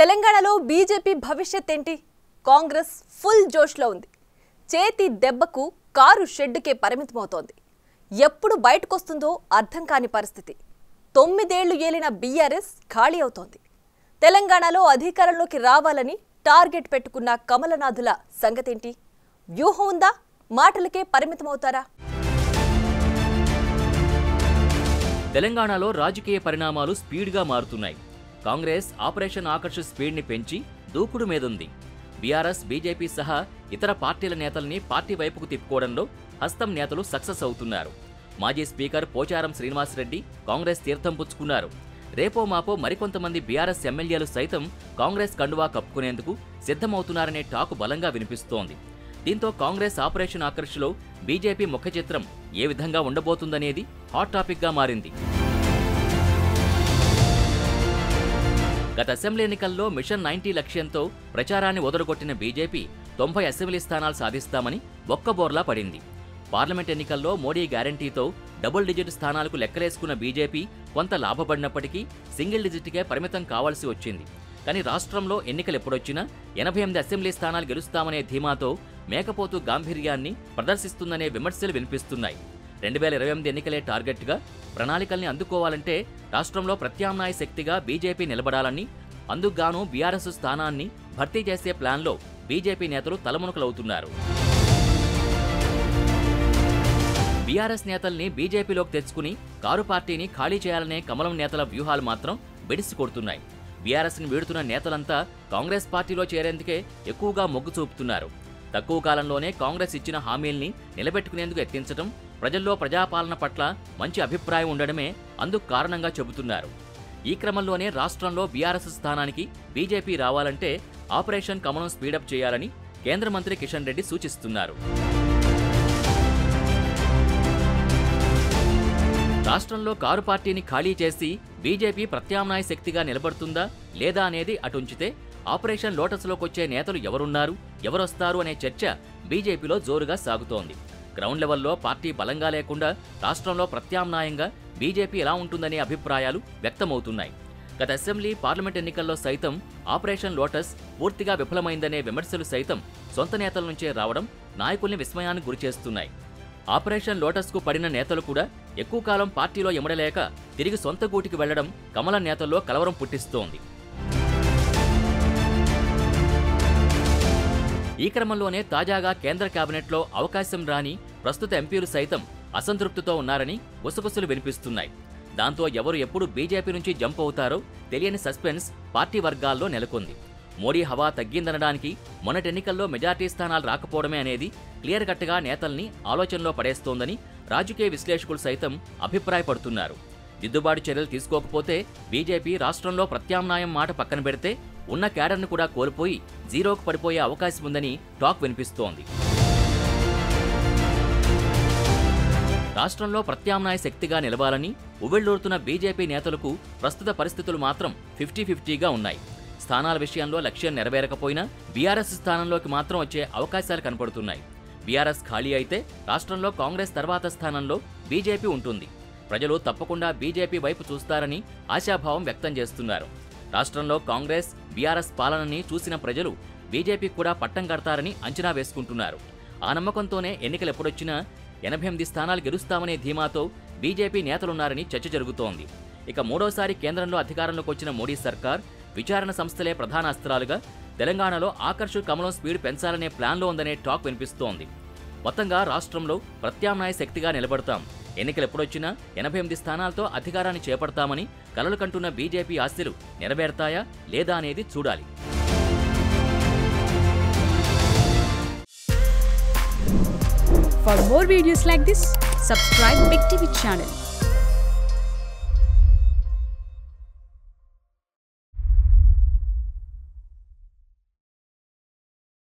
తెలంగాణలో బీజేపీ భవిష్యత్ ఏంటి? కాంగ్రెస్ ఫుల్ జోష్లో ఉంది. చేతి దెబ్బకు కారు షెడ్డుకే పరిమితమవుతోంది. ఎప్పుడు బయటకొస్తుందో అర్థం కాని పరిస్థితి. 9 ఏళ్లు ఏలిన బీఆర్ఎస్ ఖాళీ అవుతోంది. తెలంగాణలో అధికారంలోకి రావాలని టార్గెట్ పెట్టుకున్న కమలనాథుల సంగతేంటి? వ్యూహం ఉందా? మాటలకే పరిమితమవుతారా? తెలంగాణలో రాజకీయ పరిణామాలు స్పీడ్గా మారుతున్నాయి. కాంగ్రెస్ ఆపరేషన్ ఆకర్ష్ స్పీడ్ని పెంచి దూకుడు మీదుంది. బీఆర్ఎస్, బీజేపీ సహా ఇతర పార్టీల నేతల్ని పార్టీ వైపుకు తిప్పుకోవడంలో హస్తం నేతలు సక్సెస్ అవుతున్నారు. మాజీ స్పీకర్ పోచారం శ్రీనివాసరెడ్డి కాంగ్రెస్ తీర్థం పుచ్చుకున్నారు. రేపో మాపో మరికొంతమంది బీఆర్ఎస్ ఎమ్మెల్యేలు సైతం కాంగ్రెస్ కండువా కప్పుకునేందుకు సిద్ధమవుతున్నారనే టాకు బలంగా వినిపిస్తోంది. దీంతో కాంగ్రెస్ ఆపరేషన్ ఆకర్ష్లో బీజేపీ ముఖ చిత్రం ఏ విధంగా ఉండబోతుందనేది హాట్ టాపిక్గా మారింది. గత అసెంబ్లీ ఎన్నికల్లో మిషన్ 90 లక్ష్యంతో ప్రచారాన్ని వదలగొట్టిన బీజేపీ 90 అసెంబ్లీ స్థానాలు సాధిస్తామని ఒక్కబోర్లా పడింది. పార్లమెంట్ ఎన్నికల్లో మోడీ గ్యారంటీతో డబుల్ డిజిట్ స్థానాలకు లెక్కలేసుకున్న బీజేపీ కొంత లాభపడినప్పటికీ సింగిల్ డిజిట్కే పరిమితం కావాల్సి వచ్చింది. కానీ రాష్ట్రంలో ఎన్నికలు ఎప్పుడొచ్చినా 88 అసెంబ్లీ స్థానాలు గెలుస్తామనే ధీమాతో మేకపోతు గాంభీర్యాన్ని ప్రదర్శిస్తుందనే విమర్శలు వినిపిస్తున్నాయి. 2028 ఎన్నికలే టార్గెట్గా ప్రణాళికల్ని అందుకోవాలంటే రాష్ట్రంలో ప్రత్యామ్నాయ శక్తిగా బీజేపీ నిలబడాలని, అందుకుగాను బీఆర్ఎస్ స్థానాన్ని భర్తీ చేసే ప్లాన్లో బీజేపీ నేతలు తలమునకలవుతున్నారు. బీఆర్ఎస్ నేతల్ని బీజేపీలోకి తెచ్చుకుని కారు పార్టీని ఖాళీ చేయాలనే కమలం నేతల వ్యూహాలు మాత్రం బెడిసి కొడుతున్నాయి. బీఆర్ఎస్ని వీడుతున్న నేతలంతా కాంగ్రెస్ పార్టీలో చేరేందుకే ఎక్కువగా మొగ్గు చూపుతున్నారు. తక్కువ కాలంలోనే కాంగ్రెస్ ఇచ్చిన హామీల్ని నిలబెట్టుకునేందుకు యత్నించడం, ప్రజల్లో ప్రజాపాలన పట్ల మంచి అభిప్రాయం ఉండడమే అందుకు కారణంగా చెబుతున్నారు. ఈ క్రమంలోనే రాష్ట్రంలో బీఆర్ఎస్ స్థానానికి బీజేపీ రావాలంటే ఆపరేషన్ కమలం స్పీడప్ చేయాలని కేంద్ర మంత్రి కిషన్ రెడ్డి సూచిస్తున్నారు. రాష్ట్రంలో కారు పార్టీని ఖాళీ చేసి బీజేపీ ప్రత్యామ్నాయ శక్తిగా నిలబడుతుందా లేదా అనేది అటుంచితే ఆపరేషన్ లోటస్లోకొచ్చే నేతలు ఎవరున్నారు, ఎవరొస్తారు అనే చర్చ బీజేపీలో జోరుగా సాగుతోంది. గ్రౌండ్ లెవెల్లో పార్టీ బలంగా లేకుండా రాష్ట్రంలో ప్రత్యామ్నాయంగా బీజేపీ ఎలా ఉంటుందనే అభిప్రాయాలు వ్యక్తమవుతున్నాయి. గత అసెంబ్లీ, పార్లమెంట్ ఎన్నికల్లో సైతం ఆపరేషన్ లోటస్ పూర్తిగా విఫలమైందనే విమర్శలు సైతం సొంత నేతల నుంచే రావడం నాయకుల్ని విస్మయానికి గురిచేస్తున్నాయి. ఆపరేషన్ లోటస్కు పడిన నేతలు కూడా ఎక్కువ కాలం పార్టీలో ఇమడలేక తిరిగి సొంత గూటికి వెళ్లడం కమల నేతల్లో కలవరం పుట్టిస్తోంది. ఈ క్రమంలోనే తాజాగా కేంద్ర కేబినెట్లో అవకాశం రాని ప్రస్తుత ఎంపీలు సైతం అసంతృప్తితో ఉన్నారని గుసగుసలు వినిపిస్తున్నాయి. దాంతో ఎవరు ఎప్పుడు బీజేపీ నుంచి జంప్ అవుతారో తెలియని సస్పెన్స్ పార్టీ వర్గాల్లో నెలకొంది. మోడీ హవా తగ్గిందనడానికి మొన్నటి ఎన్నికల్లో మెజార్టీ స్థానాలు రాకపోవడమే అనేది క్లియర్ కట్గా నేతల్ని ఆలోచనలో పడేస్తోందని రాజకీయ విశ్లేషకులు సైతం అభిప్రాయపడుతున్నారు. దిద్దుబాటు చర్యలు తీసుకోకపోతే బీజేపీ రాష్ట్రంలో ప్రత్యామ్నాయం మాట పక్కన పెడితే ఉన్న క్యాడర్ను కూడా కోల్పోయి జీరోకు పడిపోయే అవకాశం ఉందని టాక్ వినిపిస్తోంది. రాష్ట్రంలో ప్రత్యామ్నాయ శక్తిగా నిలవాలని ఉవ్విళ్లూరుతున్న బీజేపీ నేతలకు ప్రస్తుత పరిస్థితులు మాత్రం 50-50గా ఉన్నాయి. స్థానాల విషయంలో లక్ష్యం నెరవేరకపోయినా బీఆర్ఎస్ స్థానంలోకి మాత్రం వచ్చే అవకాశాలు కనపడుతున్నాయి. బీఆర్ఎస్ ఖాళీ అయితే రాష్ట్రంలో కాంగ్రెస్ తర్వాత స్థానంలో బీజేపీ ఉంటుంది. ప్రజలు తప్పకుండా బీజేపీ వైపు చూస్తారని ఆశాభావం వ్యక్తం చేస్తున్నారు. రాష్ట్రంలో కాంగ్రెస్, బీఆర్ఎస్ పాలనని చూసిన ప్రజలు బీజేపీకి కూడా పట్టం కడతారని అంచనా వేసుకుంటున్నారు. ఆ నమ్మకంతోనే ఎన్నికలు ఎప్పుడొచ్చినా 88 స్థానాలు గెలుస్తామనే ధీమాతో బీజేపీ నేతలున్నారని చర్చ జరుగుతోంది. ఇక మూడోసారి కేంద్రంలో అధికారంలోకి వచ్చిన మోడీ సర్కార్ విచారణ సంస్థలే ప్రధాన అస్త్రాలుగా తెలంగాణలో ఆకర్ష్ కమలం స్పీడ్ పెంచాలనే ప్లాన్లో ఉందనే టాక్ వినిపిస్తోంది. మొత్తంగా రాష్ట్రంలో ప్రత్యామ్నాయ శక్తిగా నిలబడతాం, ఎన్నికలు ఎప్పుడొచ్చినా 88 స్థానాలతో అధికారాన్ని చేపడతామని కలలు కంటున్న బీజేపీ ఆశలు నెరవేరతాయా లేదా అనేది చూడాలి. For more videos like this, subscribe Big TV channel.